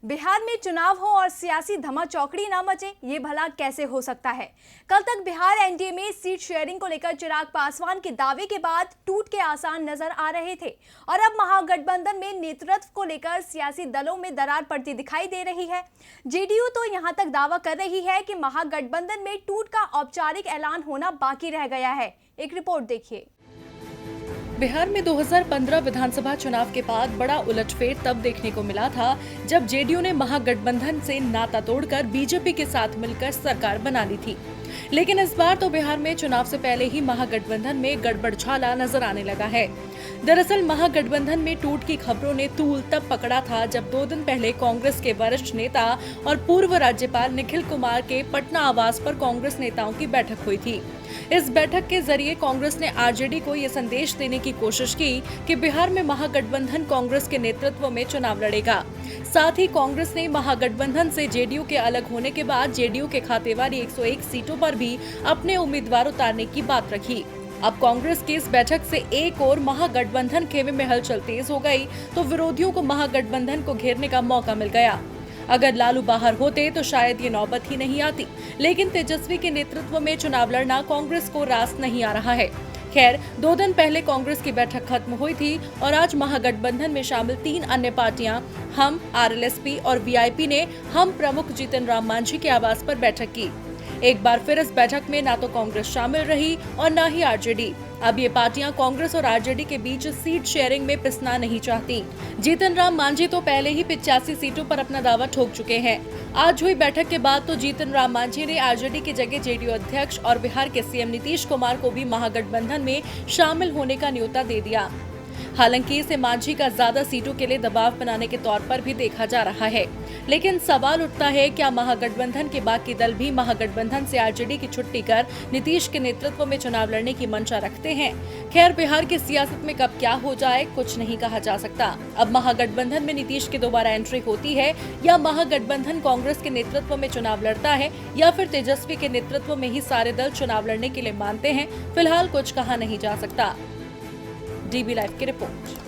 बिहार में चुनाव हो और सियासी धमाचौकड़ी ना मचे, ये भला कैसे हो सकता है। कल तक बिहार एनडीए में सीट शेयरिंग को लेकर चिराग पासवान के दावे के बाद टूट के आसार नजर आ रहे थे और अब महागठबंधन में नेतृत्व को लेकर सियासी दलों में दरार पड़ती दिखाई दे रही है। जेडीयू तो यहां तक दावा कर रही है कि महागठबंधन में टूट का औपचारिक ऐलान होना बाकी रह गया है। एक रिपोर्ट देखिए। बिहार में 2015 विधानसभा चुनाव के बाद बड़ा उलटफेर तब देखने को मिला था जब जेडीयू ने महागठबंधन से नाता तोड़कर बीजेपी के साथ मिलकर सरकार बना ली थी। लेकिन इस बार तो बिहार में चुनाव से पहले ही महागठबंधन में गड़बड़झाला नजर आने लगा है। दरअसल महागठबंधन में टूट की खबरों ने तूल तब पकड़ा था जब 2 दिन पहले कांग्रेस के वरिष्ठ नेता और पूर्व राज्यपाल निखिल कुमार के पटना आवास पर कांग्रेस नेताओं की बैठक हुई थी। इस बैठक के जरिए कांग्रेस ने आरजेडी को ये संदेश देने की कोशिश की कि बिहार में महागठबंधन कांग्रेस के नेतृत्व में चुनाव लड़ेगा। साथ ही कांग्रेस ने महागठबंधन से जेडीयू के अलग होने के बाद जेडीयू के खाते वाली 101 सीटों पर भी अपने उम्मीदवार उतारने की बात रखी। अब कांग्रेस की इस बैठक से एक और महागठबंधन खेमे में हलचल तेज हो गई तो विरोधियों को महागठबंधन को घेरने का मौका मिल गया। अगर लालू बाहर होते तो शायद ये नौबत ही नहीं आती, लेकिन तेजस्वी के नेतृत्व में चुनाव लड़ना कांग्रेस को रास नहीं आ रहा है। खैर, 2 दिन पहले कांग्रेस की बैठक खत्म हुई थी और आज महागठबंधन में शामिल 3 अन्य पार्टियां हम, आरएलएसपी और वीआईपी ने हम प्रमुख जीतन राम मांझी के आवास पर बैठक की। एक बार फिर इस बैठक में ना तो कांग्रेस शामिल रही और न ही आरजेडी। अब ये पार्टियां कांग्रेस और आरजेडी के बीच सीट शेयरिंग में पिसना नहीं चाहती। जीतन राम मांझी तो पहले ही 85 सीटों पर अपना दावा ठोक चुके हैं। आज हुई बैठक के बाद तो जीतन राम मांझी ने आरजेडी की जगह जेडीयू अध्यक्ष और बिहार के सीएम नीतीश कुमार को भी महागठबंधन में शामिल होने का न्योता दे दिया। हालांकि इसे मांझी का ज्यादा सीटों के लिए दबाव बनाने के तौर पर भी देखा जा रहा है। लेकिन सवाल उठता है, क्या महागठबंधन के बाकी दल भी महागठबंधन से आरजेडी की छुट्टी कर नीतीश के नेतृत्व में चुनाव लड़ने की मंशा रखते हैं? खैर, बिहार की सियासत में कब क्या हो जाए कुछ नहीं कहा जा सकता। अब महागठबंधन में नीतीश की दोबारा एंट्री होती है या महागठबंधन कांग्रेस के नेतृत्व में चुनाव लड़ता है या फिर तेजस्वी के नेतृत्व में ही सारे दल चुनाव लड़ने के लिए मानते हैं, फिलहाल कुछ कहा नहीं जा सकता। डीबी लाइव की रिपोर्ट।